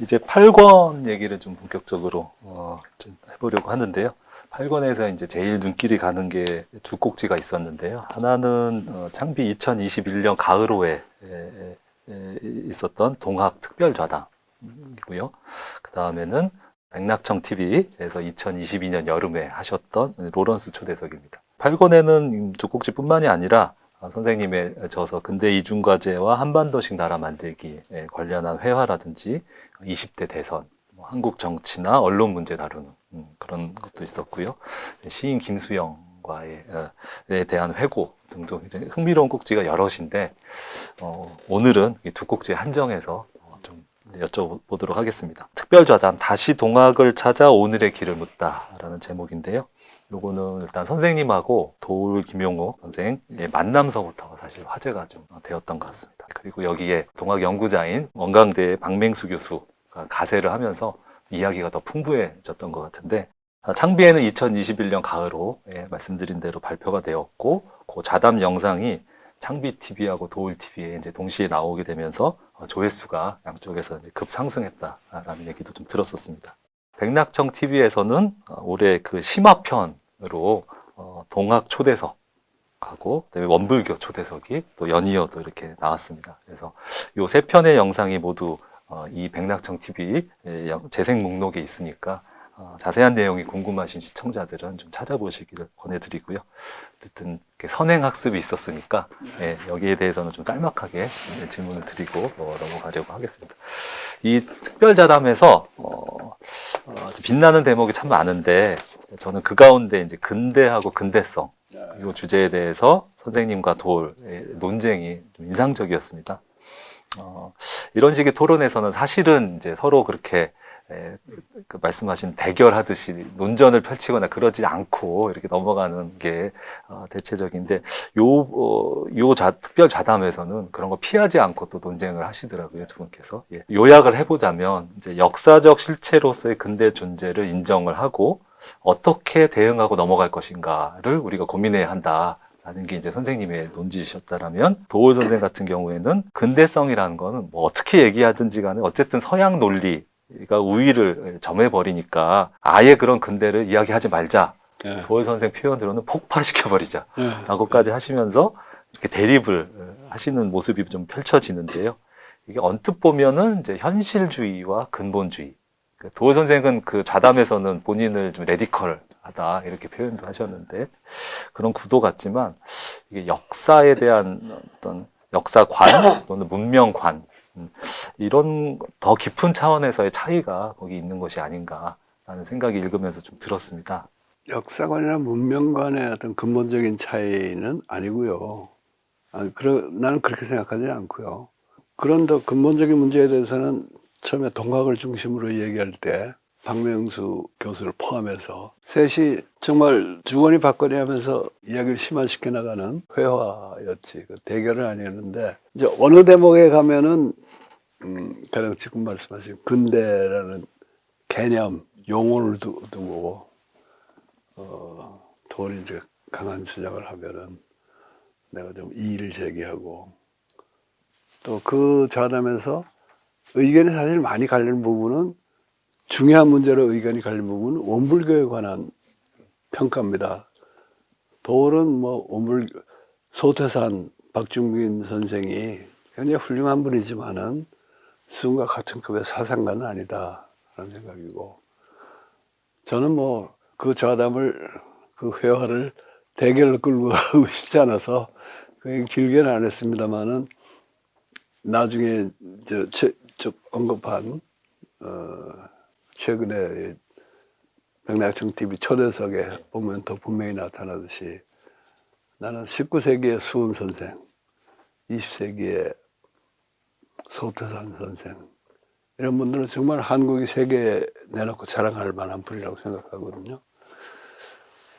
이제 8권 얘기를 좀 본격적으로 좀 해보려고 하는데요. 8권에서 이제 제일 눈길이 가는 게 두 꼭지가 있었는데요. 하나는 창비 2021년 가을호에 있었던 동학 특별좌담이고요. 그 다음에는 맥락청 TV에서 2022년 여름에 하셨던 로런스 초대석입니다. 8권에는 두 꼭지뿐만이 아니라 선생님의 저서 근대 이중과제와 한반도식 나라 만들기에 관련한 회화라든지 20대 대선, 한국 정치나 언론 문제 다루는 그런 것도 있었고요. 시인 김수영과의 에 대한 회고 등등 굉장히 흥미로운 꼭지가 여럿인데 오늘은 이 두 꼭지에 한정해서 좀 여쭤보도록 하겠습니다. 특별좌담 다시 동학을 찾아 오늘의 길을 묻다라는 제목인데요. 요거는 일단 선생님하고 도울 김용호 선생의 만남서부터 사실 화제가 좀 되었던 것 같습니다. 그리고 여기에 동학 연구자인 원광대의 박맹수 교수가 가세를 하면서 이야기가 더 풍부해졌던 것 같은데, 창비에는 2021년 가을호에 말씀드린 대로 발표가 되었고, 그 자담 영상이 창비 TV하고 도울 TV에 이제 동시에 나오게 되면서 조회수가 양쪽에서 이제 급상승했다라는 얘기도 좀 들었었습니다. 백낙청 TV에서는 올해 그 심화편으로 동학 초대석하고 그다음에 원불교 초대석이 또 연이어도 이렇게 나왔습니다. 그래서 이 세 편의 영상이 모두 이 백낙청 TV 재생 목록에 있으니까 자세한 내용이 궁금하신 시청자들은 좀 찾아보시기를 권해드리고요. 어쨌든 선행학습이 있었으니까 여기에 대해서는 좀 짤막하게 질문을 드리고 넘어가려고 하겠습니다. 이 특별자담에서 빛나는 대목이 참 많은데 저는 그 가운데 이제 근대하고 근대성 이 주제에 대해서 선생님과 도울의 논쟁이 좀 인상적이었습니다. 이런 식의 토론에서는 사실은 이제 서로 그렇게 그 말씀하신 대결하듯이 논전을 펼치거나 그러지 않고 이렇게 넘어가는 게 대체적인데 특별 좌담에서는 그런 거 피하지 않고 또 논쟁을 하시더라고요, 두 분께서. 요약을 해보자면 이제 역사적 실체로서의 근대 존재를 인정을 하고 어떻게 대응하고 넘어갈 것인가를 우리가 고민해야 한다. 라는 게 이제 선생님의 논지셨다라면, 도울 선생 같은 경우에는 근대성이라는 거는 뭐 어떻게 얘기하든지 간에 어쨌든 서양 논리가 우위를 점해버리니까 아예 그런 근대를 이야기하지 말자. 도울 선생 표현으로는 폭파시켜버리자. 라고까지 하시면서 이렇게 대립을 하시는 모습이 좀 펼쳐지는데요. 이게 언뜻 보면은 이제 현실주의와 근본주의. 도울 선생은 그 좌담에서는 본인을 좀 레디컬하다 이렇게 표현도 하셨는데, 그런 구도 같지만 이게 역사에 대한 어떤 역사관 또는 문명관 이런 더 깊은 차원에서의 차이가 거기 있는 것이 아닌가라는 생각이 읽으면서 좀 들었습니다. 역사관이나 문명관의 어떤 근본적인 차이는 아니고요. 나는 그렇게 생각하지는 않고요. 그런 더 근본적인 문제에 대해서는 처음에 동학을 중심으로 얘기할 때 박명수 교수를 포함해서 셋이 정말 주거니 받거니 하면서 이야기를 심화시켜 나가는 회화였지, 그 대결은 아니었는데, 이제 어느 대목에 가면은 가령 지금 말씀하신 근대라는 개념, 용어를 두고 도원이 이제 강한 주장을 하면은 내가 좀 이의를 제기하고, 또 그 좌담에서 의견이 사실 많이 갈리는 부분은, 중요한 문제로 의견이 갈리는 부분은 원불교에 관한 평가입니다. 도울은 뭐 소태산 박중빈 선생이 굉장히 훌륭한 분이지만은 수훈과 같은 급의 사상가는 아니다라는 생각이고, 저는 뭐 그 좌담을, 그 회화를 대결로 끌고 가고 싶지 않아서 길게는 안 했습니다만은, 나중에 저 언급한 최근에 백낙청 TV 초대석에 보면 더 분명히 나타나듯이, 나는 19세기의 수훈 선생, 20세기의 소태산 선생, 이런 분들은 정말 한국이 세계에 내놓고 자랑할 만한 분이라고 생각하거든요.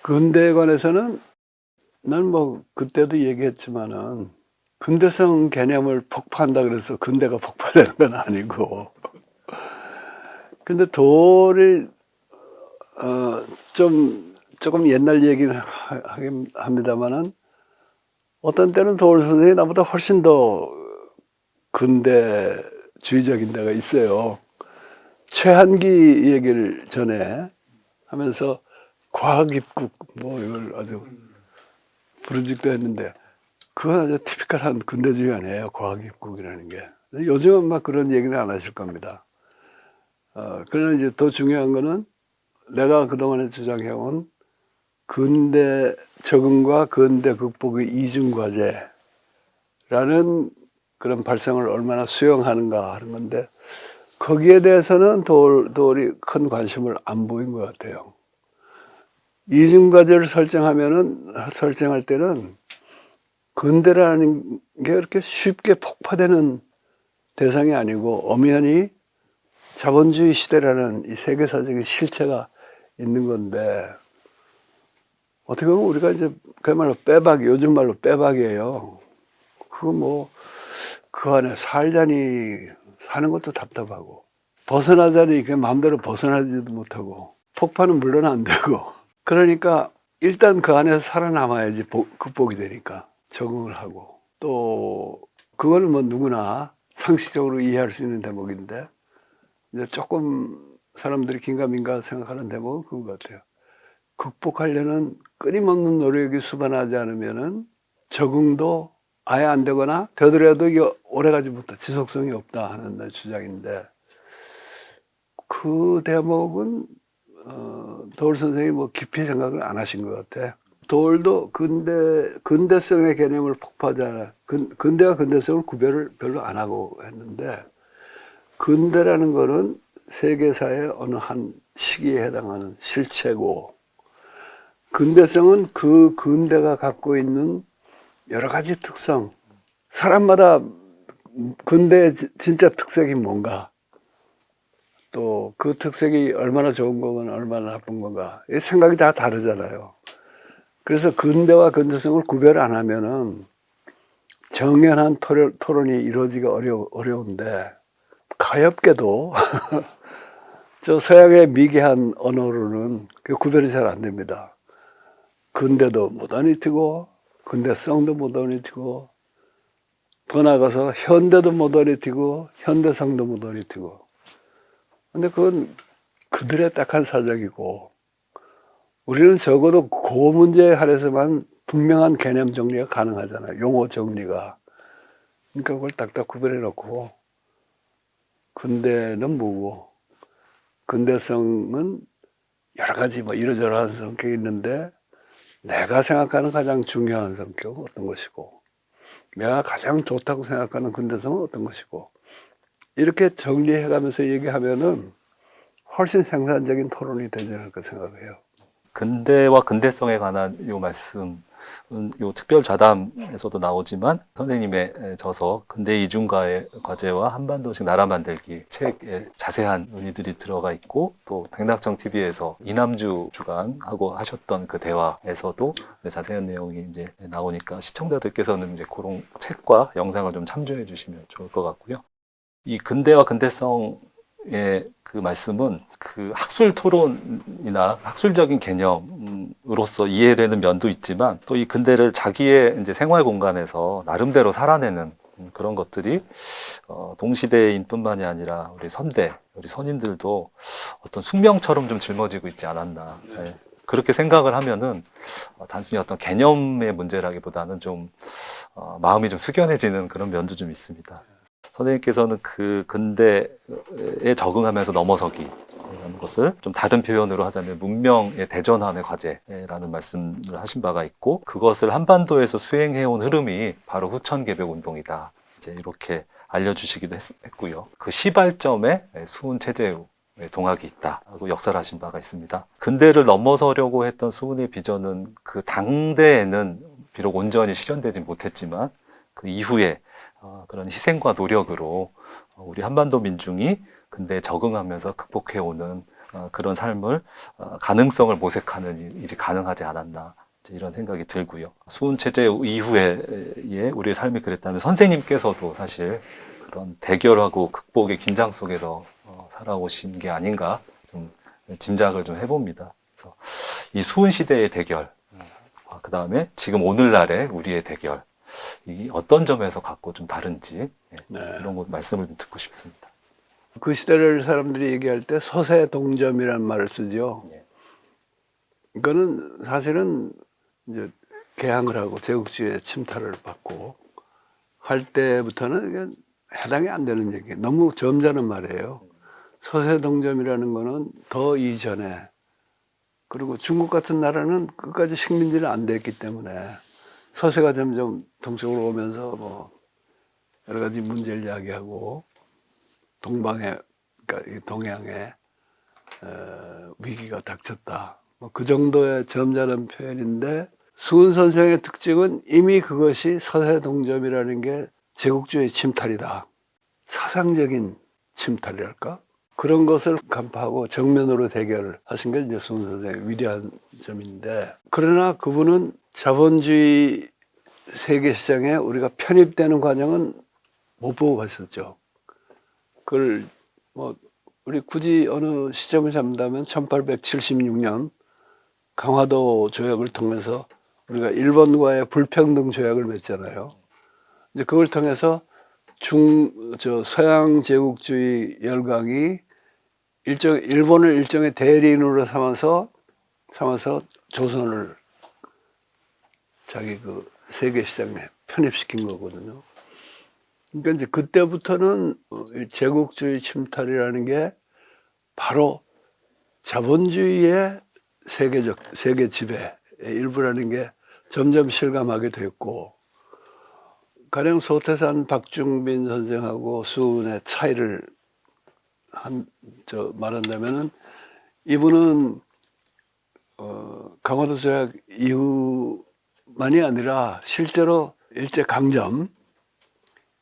근대에 관해서는 난 뭐 그때도 얘기했지만은, 근대성 개념을 폭파한다 그래서 근대가 폭파되는 건 아니고, 근데 도울이 조금 옛날 얘기는 하긴 합니다만은, 어떤 때는 도울 선생이 나보다 훨씬 더 근대주의적인 데가 있어요. 최한기 얘기를 전에 하면서 과학 입국 뭐 이걸 아주 부르짖도 했는데 그건 아주 티피컬한 근대주의 아니에요. 과학 입국이라는 게. 요즘은 막 그런 얘기는 안 하실 겁니다. 그러나 이제 더 중요한 거는 내가 그동안에 주장해온 근대 적응과 근대 극복의 이중 과제라는 그런 발상을 얼마나 수용하는가 하는 건데 거기에 대해서는 도리 큰 관심을 안 보인 것 같아요. 이중 과제를 설정할 때는 근대라는 게 그렇게 쉽게 폭파되는 대상이 아니고 엄연히 자본주의 시대라는 이 세계사적인 실체가 있는 건데 어떻게 보면 우리가 이제 그야말로 빼박, 요즘 말로 빼박이에요. 그거 뭐 그 안에 살자니 사는 것도 답답하고 벗어나자니 그 마음대로 벗어나지도 못하고 폭파는 물론 안 되고 그러니까 일단 그 안에서 살아남아야지 극복이 되니까 적응을 하고 또 그걸 뭐 누구나 상식적으로 이해할 수 있는 대목인데 이제 조금 사람들이 긴가민가 생각하는 대목은 그거 같아요. 극복하려는 끊임없는 노력이 수반하지 않으면은 적응도 아예 안 되거나 되더라도 이게 오래가지 못해 지속성이 없다 하는 내 주장인데 그 대목은 도울 선생님이 뭐 깊이 생각을 안 하신 것 같아. 도울도 근대성의 개념을 폭파하잖아. 근대와 근대성을 구별을 별로 안 하고 했는데 근대라는 거는 세계사의 어느 한 시기에 해당하는 실체고 근대성은 그 근대가 갖고 있는 여러 가지 특성, 사람마다 근대의 진짜 특색이 뭔가, 또 그 특색이 얼마나 좋은 건가, 얼마나 나쁜 건가, 이 생각이 다 다르잖아요. 그래서 근대와 근대성을 구별 안 하면은 정연한 토론이 이루어지기가 어려운데, 가엾게도 저 서양의 미개한 언어로는 그 구별이 잘 안 됩니다. 근대도 모더니티고 근대성도 모더니티고 더 나아가서 현대도 모더니티고 현대성도 모더니티고 근데 그건 그들의 딱한 사정이고 우리는 적어도 그 문제에 한해서만 분명한 개념 정리가 가능하잖아요. 용어 정리가. 그러니까 그걸 딱딱 구별해 놓고 근대는 뭐고 근대성은 여러 가지 뭐 이러저러한 성격이 있는데 내가 생각하는 가장 중요한 성격은 어떤 것이고 내가 가장 좋다고 생각하는 근대성은 어떤 것이고 이렇게 정리해가면서 얘기하면은 훨씬 생산적인 토론이 되지 않을까 생각해요. 근대와 근대성에 관한 요 말씀은 요 특별 좌담에서도 나오지만 선생님의 저서 근대 이중과의 과제와 한반도식 나라 만들기 책에 자세한 논의들이 들어가 있고 또 백낙정 TV에서 이남주 주간하고 하셨던 그 대화에서도 자세한 내용이 이제 나오니까 시청자들께서는 이제 그런 책과 영상을 좀 참조해 주시면 좋을 것 같고요. 이 근대와 근대성의 그 말씀은 그 학술 토론이나 학술적인 개념으로서 이해되는 면도 있지만 또 이 근대를 자기의 이제 생활 공간에서 나름대로 살아내는 그런 것들이 동시대인뿐만이 아니라 우리 선대, 우리 선인들도 어떤 숙명처럼 좀 짊어지고 있지 않았나. 네. 그렇게 생각을 하면은 단순히 어떤 개념의 문제라기보다는 좀 마음이 좀 숙연해지는 그런 면도 좀 있습니다. 선생님께서는 그 근대에 적응하면서 넘어서기라는 것을 좀 다른 표현으로 하자면 문명의 대전환의 과제라는 말씀을 하신 바가 있고 그것을 한반도에서 수행해온 흐름이 바로 후천개벽 운동이다. 이제 이렇게 알려주시기도 했고요. 그 시발점에 수훈체제의 동학이 있다고 역설하신 바가 있습니다. 근대를 넘어서려고 했던 수훈의 비전은 그 당대에는 비록 온전히 실현되지 못했지만 그 이후에 그런 희생과 노력으로 우리 한반도 민중이 근대에 적응하면서 극복해오는 그런 삶을 가능성을 모색하는 일이 가능하지 않았나 이런 생각이 들고요. 수훈 체제 이후에 우리의 삶이 그랬다면 선생님께서도 사실 그런 대결하고 극복의 긴장 속에서 살아오신 게 아닌가 좀 짐작을 좀 해봅니다. 그래서 이 수훈 시대의 대결, 그 다음에 지금 오늘날의 우리의 대결. 이 어떤 점에서 갖고 좀 다른지 네. 이런 것 말씀을 좀 듣고 싶습니다. 그 시대를 사람들이 얘기할 때 서세동점이라는 말을 쓰죠. 예. 이거는 사실은 이제 개항을 하고 제국주의의 침탈을 받고 할 때부터는 이게 해당이 안 되는 얘기. 너무 점잖은 말이에요. 서세동점이라는 거는 더 이전에, 그리고 중국 같은 나라는 끝까지 식민지는 안 됐기 때문에 서세가 점점 동쪽으로 오면서 뭐 여러 가지 문제를 야기하고 동방에, 그러니까 이 동양에 위기가 닥쳤다. 뭐 그 정도의 점잖은 표현인데, 수은 선생의 특징은 이미 그것이 서세동점이라는 게 제국주의 침탈이다. 사상적인 침탈이랄까? 그런 것을 간파하고 정면으로 대결을 하신 게 이제 수은 선생의 위대한 점인데, 그러나 그분은 자본주의 세계 시장에 우리가 편입되는 과정은 못 보고 갔었죠. 그걸 뭐 우리 굳이 어느 시점을 잡는다면 1876년 강화도 조약을 통해서 우리가 일본과의 불평등 조약을 맺잖아요. 이제 그걸 통해서 서양 제국주의 열강이 일본을 일종의 대리인으로 삼아서 조선을 자기 그 세계 시장에 편입시킨 거거든요. 그러니까 이제 그때부터는 제국주의 침탈이라는 게 바로 자본주의의 세계 지배의 일부라는 게 점점 실감하게 됐고, 가령 소태산 박중빈 선생하고 수은의 차이를 말한다면은, 이분은 강화도 조약 이후만이 아니라 실제로 일제 강점,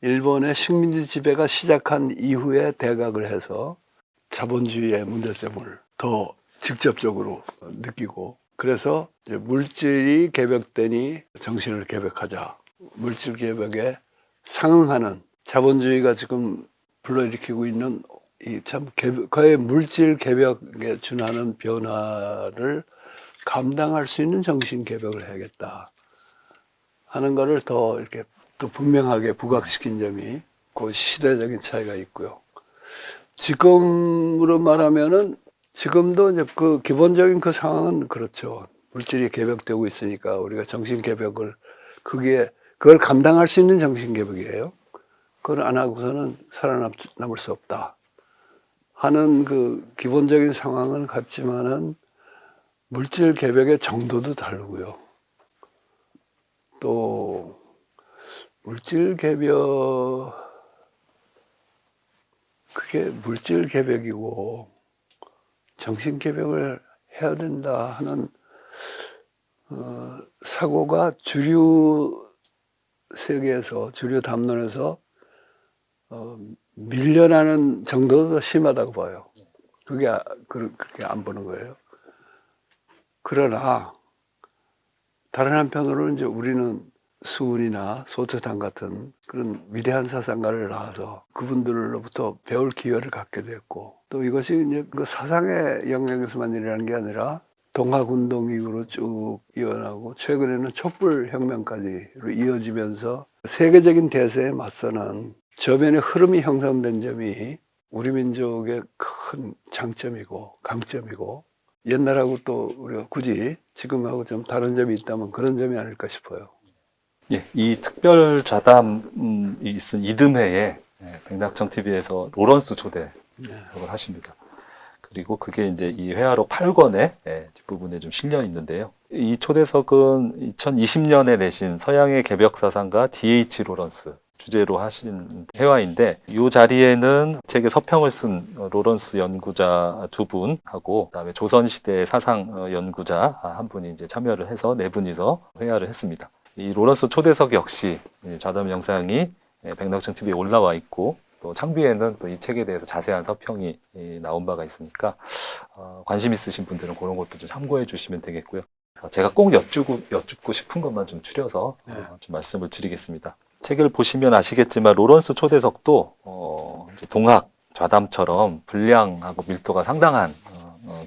일본의 식민지 지배가 시작한 이후에 대각을 해서 자본주의의 문제점을 더 직접적으로 느끼고, 그래서 이제 물질이 개벽되니 정신을 개벽하자. 물질 개벽에 상응하는, 자본주의가 지금 불러일으키고 있는 이 참 거의 물질 개벽에 준하는 변화를 감당할 수 있는 정신 개벽을 해야겠다 하는 거를 더 이렇게 또 분명하게 부각시킨 점이 그 시대적인 차이가 있고요. 지금으로 말하면은 지금도 이제 그 기본적인 그 상황은 그렇죠. 물질이 개벽되고 있으니까 우리가 정신 개벽을, 그걸 감당할 수 있는 정신 개벽이에요. 그걸 안 하고서는 살아남을 수 없다 하는 그 기본적인 상황은 같지만은, 물질 개벽의 정도도 다르고요. 또 물질 개벽, 그게 물질 개벽이고 정신 개벽을 해야 된다 하는 사고가 주류 세계에서, 주류 담론에서 밀려나는 정도도 더 심하다고 봐요. 그렇게 안 보는 거예요. 그러나 다른 한편으로는 이제 우리는 수은이나 소태산 같은 그런 위대한 사상가를 낳아서 그분들로부터 배울 기회를 갖게 됐고, 또 이것이 이제 그 사상의 영역에서만 일어나는 게 아니라 동학운동 이후로 쭉 이어나고 최근에는 촛불혁명까지로 이어지면서 세계적인 대세에 맞서는 저변의 흐름이 형성된 점이 우리 민족의 큰 장점이고 강점이고, 옛날하고 또 우리가 굳이 지금하고 좀 다른 점이 있다면 그런 점이 아닐까 싶어요. 예, 이 특별 좌담이 있은 이듬해에 백낙청 TV에서 로런스 초대석을 하십니다. 그리고 그게 이제 이 회화록 8권의 뒷부분에 좀 실려 있는데요. 이 초대석은 2020년에 내신 서양의 개벽 사상가 D.H. 로런스 주제로 하신 회화인데, 이 자리에는 책에 서평을 쓴 로런스 연구자 2분하고 그다음에 조선시대 사상 연구자 1분이 이제 참여를 해서 4분이서 회화를 했습니다. 이 로런스 초대석 역시 좌담 영상이 백낙청 TV에 올라와 있고, 또 창비에는 또 이 책에 대해서 자세한 서평이 나온 바가 있으니까 관심 있으신 분들은 그런 것도 좀 참고해 주시면 되겠고요. 제가 꼭 여쭙고 싶은 것만 좀 추려서 좀 말씀을 드리겠습니다. 책을 보시면 아시겠지만 로런스 초대석도 이제 동학 좌담처럼 분량하고 밀도가 상당한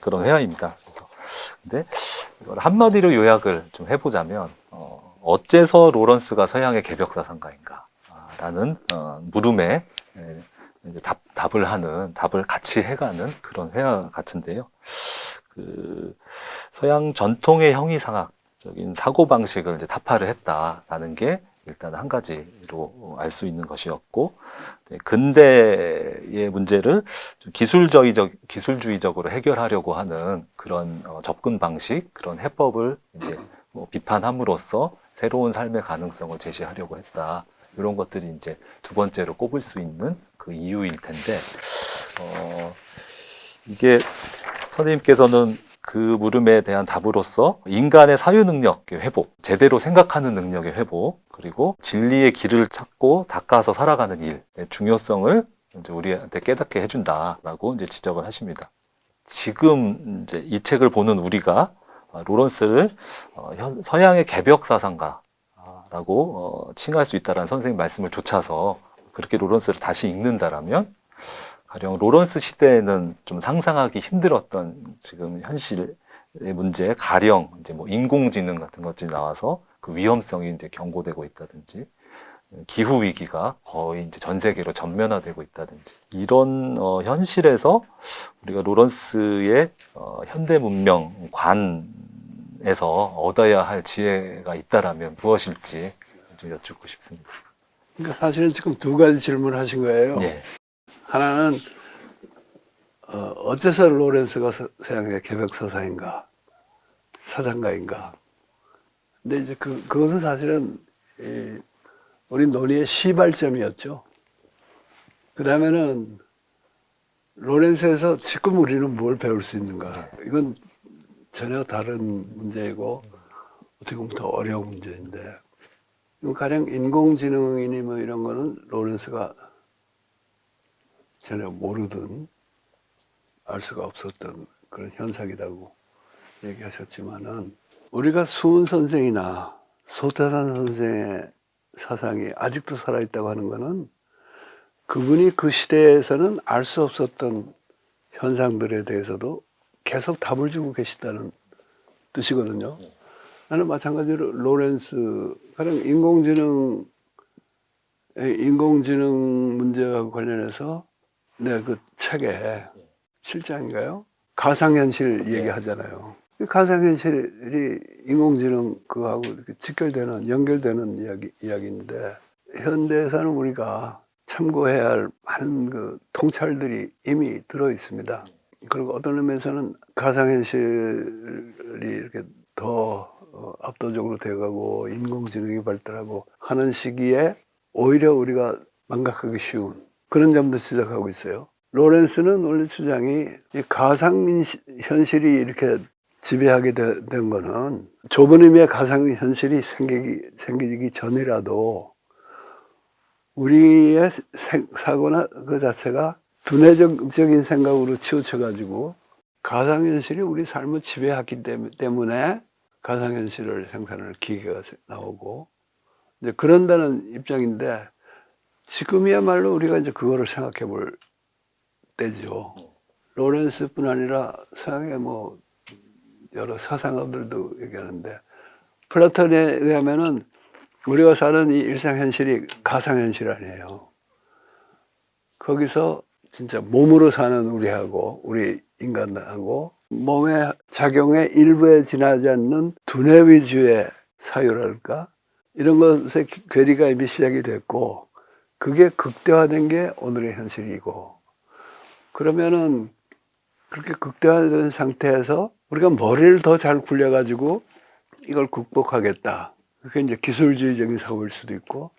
그런 회화입니다. 근데 이걸 한마디로 요약을 좀 해보자면, 어째서 로런스가 서양의 개벽 사상가인가 라는 물음에 이제 답을 같이 해가는 그런 회화 같은데요. 그 서양 전통의 형이상학적인 사고 방식을 이제 타파를 했다라는 게 일단 한 가지로 알 수 있는 것이었고, 네, 근대의 문제를 좀 기술주의적으로 해결하려고 하는 그런 접근 방식, 그런 해법을 이제 뭐 비판함으로써 새로운 삶의 가능성을 제시하려고 했다. 이런 것들이 이제 두 번째로 꼽을 수 있는 그 이유일 텐데, 이게 선생님께서는 그 물음에 대한 답으로서 인간의 사유 능력의 회복, 제대로 생각하는 능력의 회복, 그리고 진리의 길을 찾고 닦아서 살아가는 일의 중요성을 이제 우리한테 깨닫게 해준다라고 이제 지적을 하십니다. 지금 이제 이 책을 보는 우리가 로런스를 서양의 개벽 사상가라고 칭할 수 있다라는 선생님 말씀을 좇아서 그렇게 로런스를 다시 읽는다라면, 가령 로런스 시대에는 좀 상상하기 힘들었던 지금 현실의 문제, 가령 이제 뭐 인공지능 같은 것들이 나와서 그 위험성이 이제 경고되고 있다든지, 기후 위기가 거의 이제 전 세계로 전면화되고 있다든지, 이런 현실에서 우리가 로런스의 현대 문명 관에서 얻어야 할 지혜가 있다라면 무엇일지 좀 여쭙고 싶습니다. 그러니까 사실은 지금 두 가지 질문을 하신 거예요. 예. 하나는 어째서 로렌스가 서양의 개벽 서사인가, 사상가인가. 근데 이제 그것은 사실은 우리 논의의 시발점이었죠. 그 다음에는 로렌스에서 지금 우리는 뭘 배울 수 있는가. 이건 전혀 다른 문제이고 어떻게 보면 더 어려운 문제인데, 가령 인공지능이니 뭐 이런 거는 로렌스가 전혀 모르든 알 수가 없었던 그런 현상이라고 얘기하셨지만은, 우리가 수은 선생이나 소태산 선생의 사상이 아직도 살아있다고 하는 거는 그분이 그 시대에서는 알 수 없었던 현상들에 대해서도 계속 답을 주고 계시다는 뜻이거든요. 나는 마찬가지로 로렌스, 가령 인공지능 문제와 관련해서 내가 그 책에 7장인가요? 가상현실 얘기하잖아요. 가상현실이 인공지능 그거하고 이렇게 연결되는 이야기인데, 현대에서는 우리가 참고해야 할 많은 그 통찰들이 이미 들어 있습니다. 그리고 어떤 의미에서는 가상현실이 이렇게 더 압도적으로 되어가고 인공지능이 발달하고 하는 시기에 오히려 우리가 망각하기 쉬운 그런 점도 지적하고 있어요. 로렌스는 원래 주장이 이 가상현실이 이렇게 지배하게 된 거는 좁은 의미의 가상현실이 생기기 전이라도 우리의 사고나 그 자체가 두뇌적인 생각으로 치우쳐가지고 가상현실이 우리 삶을 지배하기 때문에 가상현실을 생산할 기계가 나오고 이제 그런다는 입장인데, 지금이야말로 우리가 이제 그거를 생각해 볼 때죠. 로렌스뿐 아니라 서양의 뭐 여러 사상가들도 얘기하는데, 플라톤에 의하면은 우리가 사는 이 일상현실이 가상현실 아니에요. 거기서 진짜 몸으로 사는 우리 인간하고 몸의 작용의 일부에 지나지 않는 두뇌 위주의 사유랄까? 이런 것의 괴리가 이미 시작이 됐고, 그게 극대화된 게 오늘의 현실이고, 그러면은 그렇게 극대화된 상태에서 우리가 머리를 더 잘 굴려가지고 이걸 극복하겠다. 그게 이제 기술주의적인 사고일 수도 있고,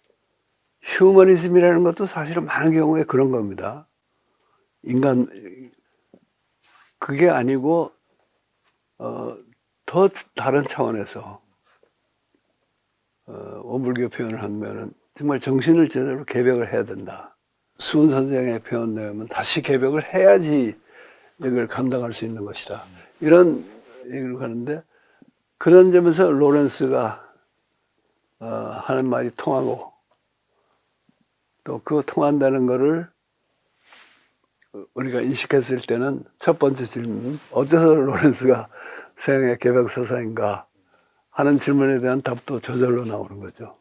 휴머니즘이라는 것도 사실은 많은 경우에 그런 겁니다. 그게 아니고, 더 다른 차원에서, 원불교 표현을 하면은 정말 정신을 제대로 개벽을 해야 된다. 수은 선생의 표현 내용은 다시 개벽을 해야지 이걸 감당할 수 있는 것이다. 이런 얘기를 하는데, 그런 점에서 로렌스가 하는 말이 통하고, 또 그 통한다는 거를 우리가 인식했을 때는 첫 번째 질문, 어째서 로렌스가 서양의 개벽 서사인가 하는 질문에 대한 답도 저절로 나오는 거죠.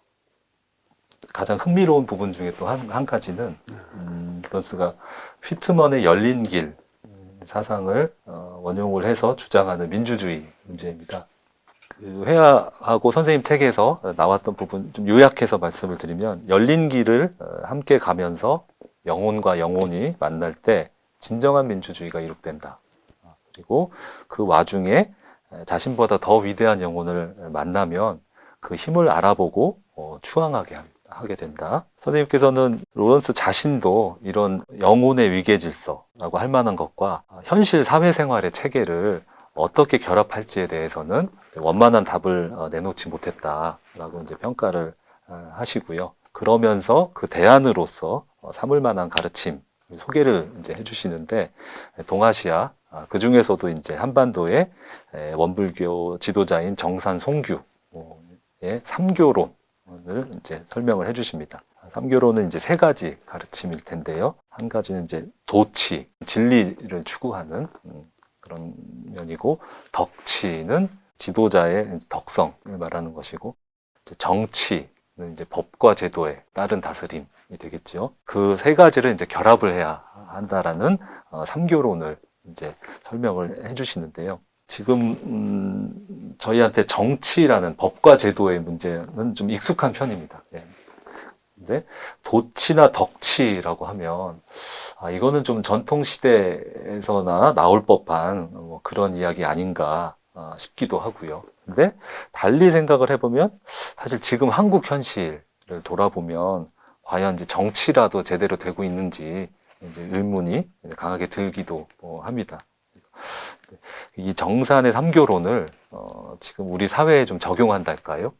가장 흥미로운 부분 중에 또 한 가지는 로런스가 휘트먼의 열린 길 사상을 원용을 해서 주장하는 민주주의 문제입니다. 그 회화하고 선생님 책에서 나왔던 부분 좀 요약해서 말씀을 드리면, 열린 길을 함께 가면서 영혼과 영혼이 만날 때 진정한 민주주의가 이룩된다. 그리고 그 와중에 자신보다 더 위대한 영혼을 만나면 그 힘을 알아보고 추앙하게 하게 된다. 선생님께서는 로런스 자신도 이런 영혼의 위계 질서라고 할 만한 것과 현실 사회생활의 체계를 어떻게 결합할지에 대해서는 원만한 답을 내놓지 못했다라고 이제 평가를 하시고요. 그러면서 그 대안으로서 삼을 만한 가르침 소개를 이제 해주시는데, 동아시아 그 중에서도 이제 한반도의 원불교 지도자인 정산 송규의 삼교론을 이제 설명을 해주십니다. 삼교론은 이제 세 가지 가르침일 텐데요. 한 가지는 이제 도치, 진리를 추구하는 그런 면이고, 덕치는 지도자의 덕성을 말하는 것이고, 정치는 이제 법과 제도에 따른 다스림이 되겠죠. 그 세 가지를 이제 결합을 해야 한다라는 삼교론을 이제 설명을 해주시는데요. 지금 저희한테 정치라는 법과 제도의 문제는 좀 익숙한 편입니다. 네. 근데 도치나 덕치라고 하면 이거는 좀 전통 시대에서나 나올 법한 뭐 그런 이야기 아닌가 싶기도 하고요. 근데 달리 생각을 해보면 사실 지금 한국 현실을 돌아보면 과연 이제 정치라도 제대로 되고 있는지 이제 의문이 강하게 들기도 합니다. 이 정산의 삼교론을 지금 우리 사회에 좀 적용한달까요?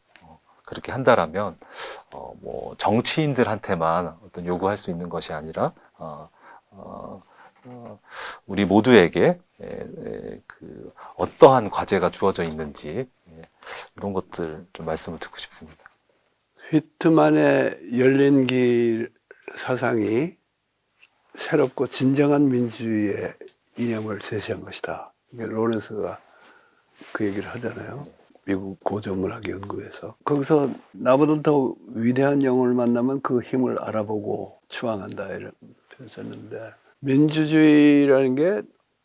그렇게 한다라면 뭐 정치인들한테만 어떤 요구할 수 있는 것이 아니라 우리 모두에게 그 어떠한 과제가 주어져 있는지 이런 것들 좀 말씀을 듣고 싶습니다. 휘트만의 열린 길 사상이 새롭고 진정한 민주주의의 이념을 제시한 것이다. 로렌스가 그 얘기를 하잖아요. 미국 고전문학 연구에서. 거기서 나보다 더 위대한 영혼을 만나면 그 힘을 알아보고 추앙한다 이런 표현을 썼는데, 민주주의라는 게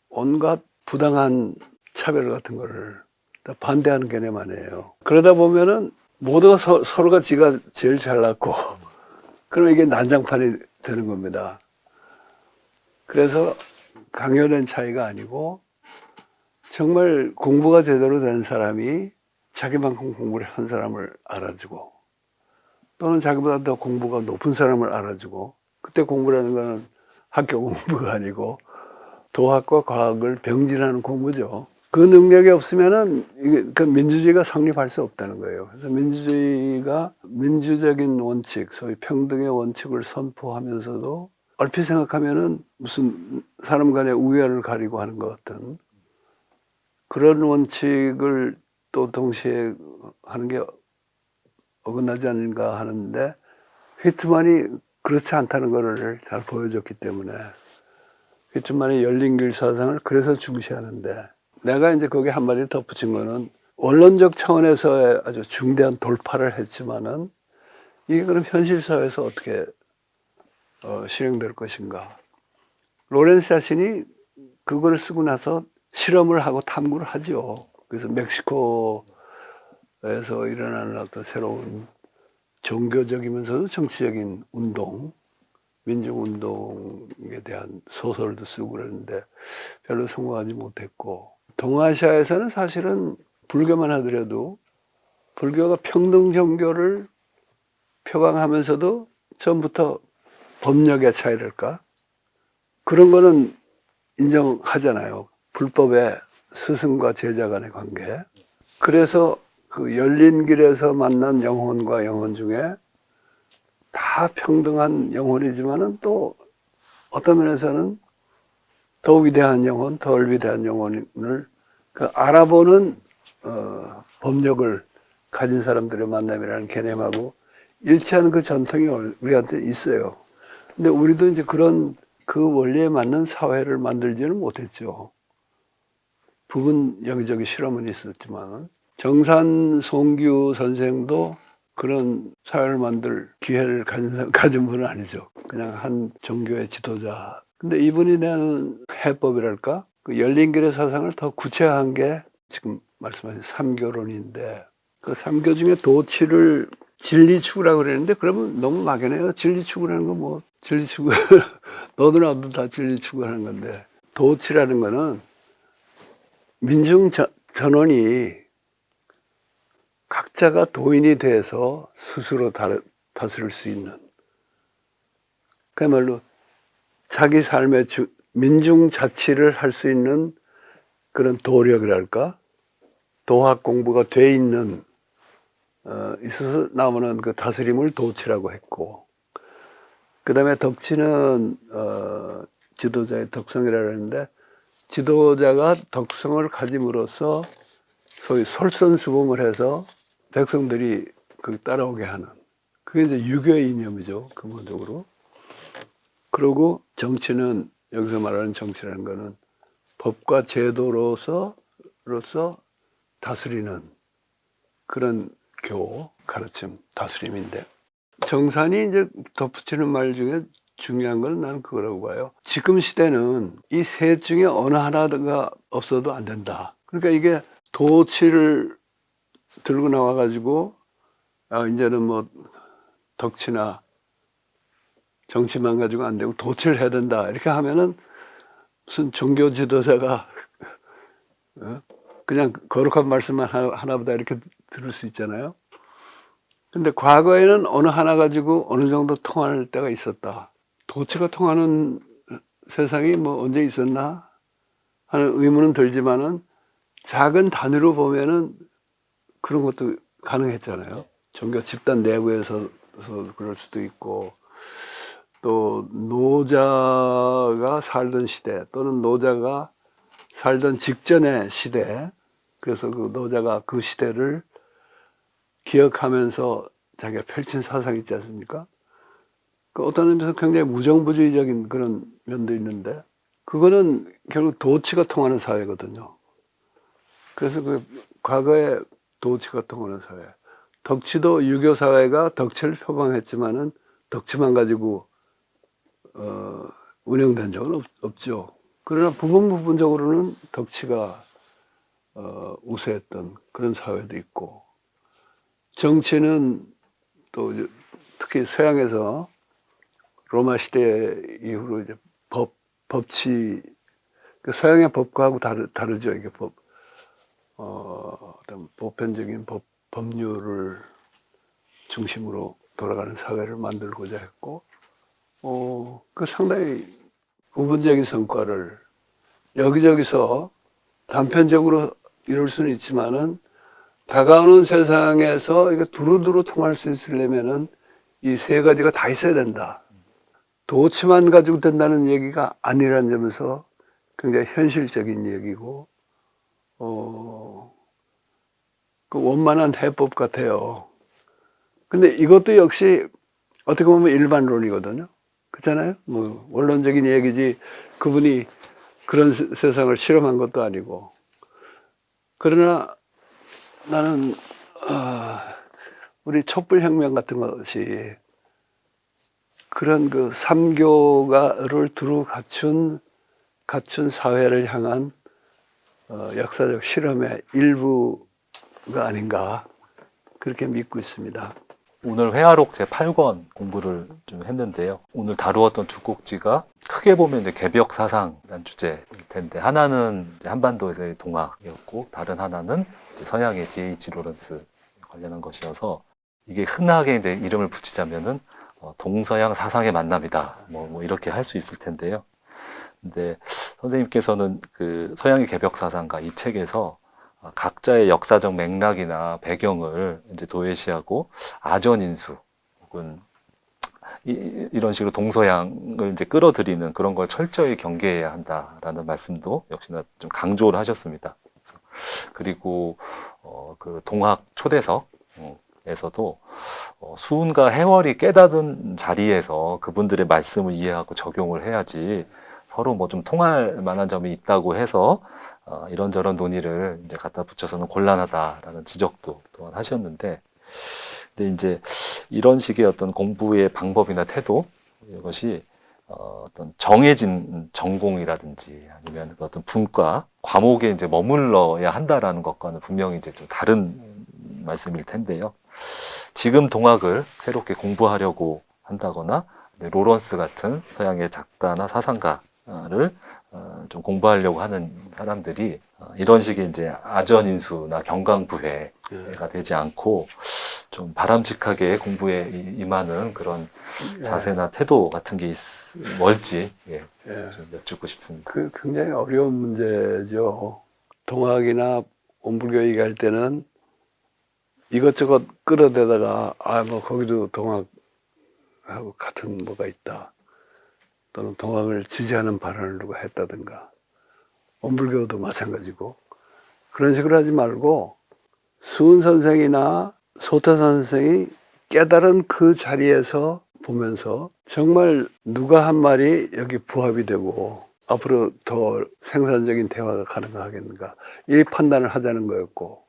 온갖 부당한 차별 같은 거를 다 반대하는 개념 아니에요. 그러다 보면은 모두가 서로가 지가 제일 잘났고 그러면 이게 난장판이 되는 겁니다. 그래서 강요된 차이가 아니고 정말 공부가 제대로 된 사람이 자기만큼 공부를 한 사람을 알아주고, 또는 자기보다 더 공부가 높은 사람을 알아주고, 그때 공부라는 거는 학교 공부가 아니고 도학과 과학을 병진하는 공부죠. 그 능력이 없으면은 이게 그 민주주의가 성립할 수 없다는 거예요. 그래서 민주주의가 민주적인 원칙, 소위 평등의 원칙을 선포하면서도 얼핏 생각하면은 무슨 사람 간의 우열을 가리고 하는 것 같은 그런 원칙을 또 동시에 하는 게 어긋나지 않는가 하는데, 휘트만이 그렇지 않다는 것을 잘 보여줬기 때문에 휘트만의 열린 길 사상을 그래서 중시하는데, 내가 이제 거기에 한마디 덧붙인 거는 원론적 차원에서의 아주 중대한 돌파를 했지만은 이게 그럼 현실 사회에서 어떻게 실행될 것인가. 로렌스 자신이 그걸 쓰고 나서 실험을 하고 탐구를 하죠. 그래서 멕시코에서 일어나는 어떤 새로운 종교적이면서도 정치적인 운동, 민족운동에 대한 소설도 쓰고 그랬는데 별로 성공하지 못했고, 동아시아에서는 사실은 불교만 하더라도 불교가 평등 종교를 표방하면서도 처음부터 법력의 차이랄까? 그런 거는 인정하잖아요. 불법의 스승과 제자 간의 관계. 그래서 그 열린 길에서 만난 영혼과 영혼 중에 다 평등한 영혼이지만은 또 어떤 면에서는 더 위대한 영혼, 덜 위대한 영혼을 그 알아보는 법력을 가진 사람들의 만남이라는 개념하고 일치하는 그 전통이 우리한테 있어요. 근데 우리도 이제 그런 그 원리에 맞는 사회를 만들지는 못했죠. 부분 여기저기 실험은 있었지만, 정산 송규 선생도 그런 사회를 만들 기회를 가진 분은 아니죠. 그냥 한 종교의 지도자. 근데 이분이 내는 해법이랄까? 그 열린 길의 사상을 더 구체화한 게 지금 말씀하신 삼교론인데, 그 삼교 중에 도치를 진리추구라고 그랬는데, 그러면 너무 막연해요. 진리추구라는 건 뭐, 진리추구, 너도 나도 다 진리추구하는 건데, 도치라는 거는 민중 전원이 각자가 도인이 돼서 스스로 다스릴 수 있는, 그야말로 자기 삶의 민중 자치를 할 수 있는 그런 도력이랄까, 도학 공부가 돼 있는 있어서 나오는 그 다스림을 도치라고 했고, 그 다음에 덕치는 지도자의 덕성이라고 하는데, 지도자가 덕성을 가짐으로써 소위 솔선수범을 해서 백성들이 그 따라오게 하는, 그게 이제 유교의 이념이죠, 근본적으로. 그리고 정치는, 여기서 말하는 정치라는 거는 법과 제도로서 다스리는 그런 가르침, 다스림인데, 정산이 이제 덧붙이는 말 중에 중요한 건 나는 그거라고 봐요. 지금 시대는 이 셋 중에 어느 하나가 없어도 안 된다. 그러니까 이게 도치를 들고 나와가지고, 이제는 뭐 덕치나 정치만 가지고 안 되고 도치를 해야 된다, 이렇게 하면은 무슨 종교 지도자가 그냥 거룩한 말씀만 하나보다 이렇게 들을 수 있잖아요. 근데 과거에는 어느 하나 가지고 어느 정도 통할 때가 있었다. 도치가 통하는 세상이 뭐 언제 있었나 하는 의문은 들지만은, 작은 단위로 보면은 그런 것도 가능했잖아요. 종교 집단 내부에서 그럴 수도 있고, 또 노자가 살던 시대, 또는 노자가 살던 직전의 시대, 그래서 그 노자가 그 시대를 기억하면서 자기가 펼친 사상이 있지 않습니까? 그 어떤 의미에서 굉장히 무정부주의적인 그런 면도 있는데, 그거는 결국 도치가 통하는 사회거든요. 그래서 그 과거에 도치가 통하는 사회, 덕치도 유교 사회가 덕치를 표방했지만은 덕치만 가지고 운영된 적은 없죠. 그러나 부분적으로는 덕치가 우세했던 그런 사회도 있고, 정치는 또 특히 서양에서 로마 시대 이후로 이제 법치, 그 서양의 법과하고 다르죠. 이게 어떤 보편적인 법률을 중심으로 돌아가는 사회를 만들고자 했고, 그 상당히 부분적인 성과를 여기저기서 단편적으로 이룰 수는 있지만은, 다가오는 세상에서 이게 두루두루 통할 수 있으려면은 이 세 가지가 다 있어야 된다. 도치만 가지고 된다는 얘기가 아니라는 점에서 굉장히 현실적인 얘기고, 그 원만한 해법 같아요. 근데 이것도 역시 어떻게 보면 일반론이거든요. 그렇잖아요? 뭐 원론적인 얘기지, 그분이 그런 세상을 실험한 것도 아니고. 그러나 나는 우리 촛불혁명 같은 것이 그런 그 삼교가를 두루 갖춘 사회를 향한 역사적 실험의 일부가 아닌가, 그렇게 믿고 있습니다. 오늘 회화록 제8권 공부를 좀 했는데요. 오늘 다루었던 두 꼭지가 크게 보면 이제 개벽 사상이라는 주제일 텐데, 하나는 이제 한반도에서의 동학이었고, 다른 하나는 이제 서양의 D.H. 로런스 관련한 것이어서, 이게 흔하게 이제 이름을 붙이자면은 동서양 사상의 만남이다, 뭐 이렇게 할 수 있을 텐데요. 근데 선생님께서는 그 서양의 개벽 사상가 이 책에서 각자의 역사적 맥락이나 배경을 이제 도외시하고 아전인수 혹은 이런 식으로 동서양을 이제 끌어들이는 그런 걸 철저히 경계해야 한다라는 말씀도 역시나 좀 강조를 하셨습니다. 그리고 그 동학 초대석에서도 수훈과 해월이 깨닫은 자리에서 그분들의 말씀을 이해하고 적용을 해야지, 서로 뭐 좀 통할 만한 점이 있다고 해서 이런저런 논의를 이제 갖다 붙여서는 곤란하다라는 지적도 또한 하셨는데, 근데 이제 이런 식의 어떤 공부의 방법이나 태도, 이것이 어떤 정해진 전공이라든지 아니면 어떤 분과 과목에 이제 머물러야 한다라는 것과는 분명히 이제 좀 다른 말씀일 텐데요. 지금 동학을 새롭게 공부하려고 한다거나 로런스 같은 서양의 작가나 사상가를 좀 공부하려고 하는 사람들이 이런 식의 이제 아전인수나 경강부회가 되지 않고 좀 바람직하게 공부에 임하는 그런 자세나 태도 같은 게 뭘지 예. 좀 여쭙고 싶습니다. 그 굉장히 어려운 문제죠. 동학이나 온불교 얘기할 때는 이것저것 끌어대다가 뭐 거기도 동학하고 같은 뭐가 있다. 또는 동학을 지지하는 발언을 누가 했다든가. 온불교도 마찬가지고. 그런 식으로 하지 말고 수은 선생이나 소태 선생이 깨달은 그 자리에서 보면서 정말 누가 한 말이 여기 부합이 되고 앞으로 더 생산적인 대화가 가능하겠는가 이 판단을 하자는 거였고,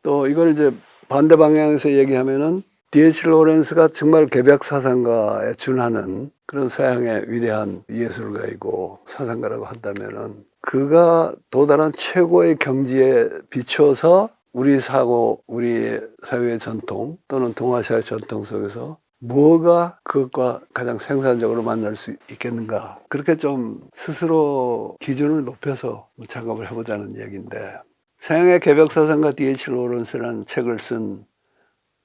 또 이걸 이제 반대 방향에서 얘기하면은 D.H. 로렌스가 정말 개벽 사상가에 준하는 그런 서양의 위대한 예술가이고 사상가라고 한다면은 그가 도달한 최고의 경지에 비춰서 우리 사고, 우리 사회의 전통 또는 동아시아의 전통 속에서 뭐가 그것과 가장 생산적으로 만날 수 있겠는가, 그렇게 좀 스스로 기준을 높여서 작업을 해보자는 얘기인데, 서양의 개벽사상가 D.H. 로렌스라는 책을 쓴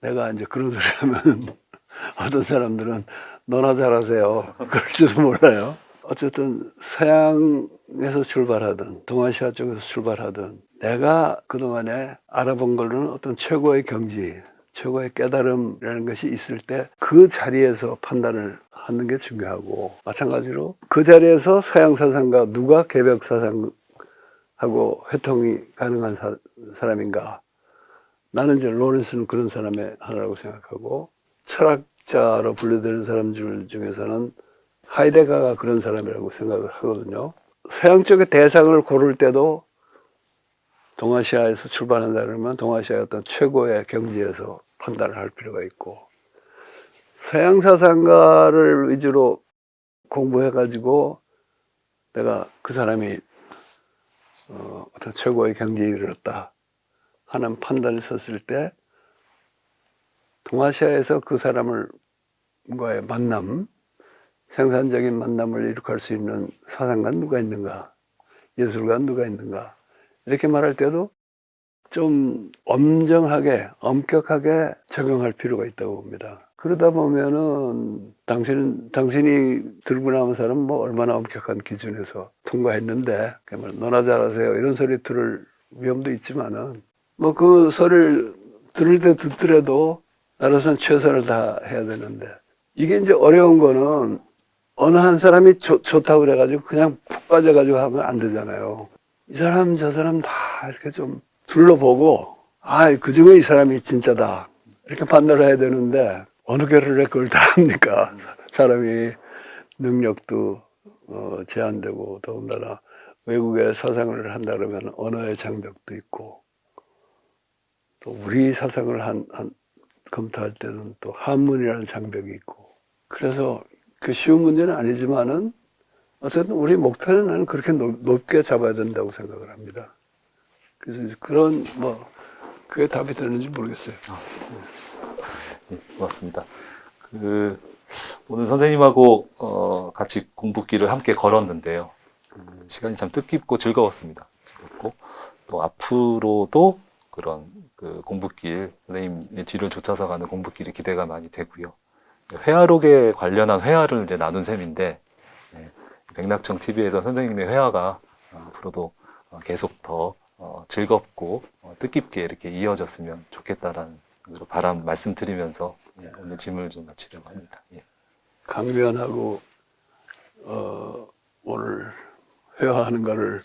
내가 이제 그런 소리 하면 어떤 사람들은 너나 잘하세요 그럴지도 몰라요. 어쨌든 서양에서 출발하든 동아시아 쪽에서 출발하든 내가 그동안에 알아본 걸로는 어떤 최고의 경지, 최고의 깨달음이라는 것이 있을 때 그 자리에서 판단을 하는 게 중요하고, 마찬가지로 그 자리에서 서양 사상가 누가 개벽 사상하고 회통이 가능한 사람인가, 나는 이제 로렌스는 그런 사람의 하나라고 생각하고, 철학자로 분류되는 사람들 중에서는 하이데가가 그런 사람이라고 생각을 하거든요. 서양 쪽의 대상을 고를 때도 동아시아에서 출발한다 그러면 동아시아의 어떤 최고의 경지에서 판단을 할 필요가 있고, 서양 사상가를 위주로 공부해가지고 내가 그 사람이 어떤 최고의 경지에 이르렀다 하는 판단을 섰을 때 동아시아에서 그 사람과의 만남, 생산적인 만남을 이룩할 수 있는 사상가는 누가 있는가, 예술가는 누가 있는가, 이렇게 말할 때도 좀 엄정하게, 엄격하게 적용할 필요가 있다고 봅니다. 그러다 보면은 당신이 들고 나온 사람은 뭐 얼마나 엄격한 기준에서 통과했는데 너나 잘하세요 이런 소리 들을 위험도 있지만은 뭐 그 소리를 들을 때 듣더라도 나로서는 최선을 다해야 되는데, 이게 이제 어려운 거는 어느 한 사람이 좋다고 그래가지고 그냥 푹 빠져가지고 하면 안 되잖아요. 이 사람 저 사람 다 이렇게 좀 둘러보고 그중에 이 사람이 진짜다 이렇게 판단을 해야 되는데 어느 교류에 그걸 다 합니까? 사람이 능력도 제한되고, 더군다나 외국의 사상을 한다 그러면 언어의 장벽도 있고, 또 우리 사상을 검토할 때는 또 한문이라는 장벽이 있고, 그래서 그 쉬운 문제는 아니지만은 어쨌든 우리 목표는 나는 그렇게 높게 잡아야 된다고 생각을 합니다. 그래서 이제 그런 그게 답이 되는지 모르겠어요. 네, 고맙습니다. 오늘 선생님하고 같이 공부길을 함께 걸었는데요. 시간이 참 뜻깊고 즐거웠습니다. 즐겁고 또 앞으로도 그런 그 공부길, 선생님의 뒤를 쫓아서 가는 공부길이 기대가 많이 되고요. 회화록에 관련한 회화를 이제 나눈 셈인데, 맥락청 TV에서 선생님의 회화가 앞으로도 계속 더 즐겁고 뜻깊게 이렇게 이어졌으면 좋겠다라는 말씀드리면서 오늘 질문을 좀 마치려고 합니다. 예. 강변하고 오늘 회화하는 거를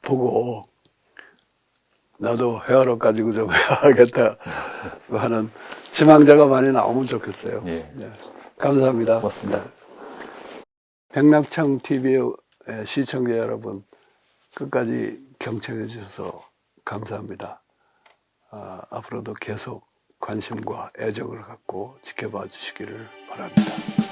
보고 나도 회화록 가지고 좀 회화하겠다 하는 지망자가 많이 나오면 좋겠어요. 예. 네. 감사합니다. 고맙습니다. 네. 백낙청 TV의 시청자 여러분, 끝까지 경청해 주셔서 감사합니다. 앞으로도 계속 관심과 애정을 갖고 지켜봐 주시기를 바랍니다.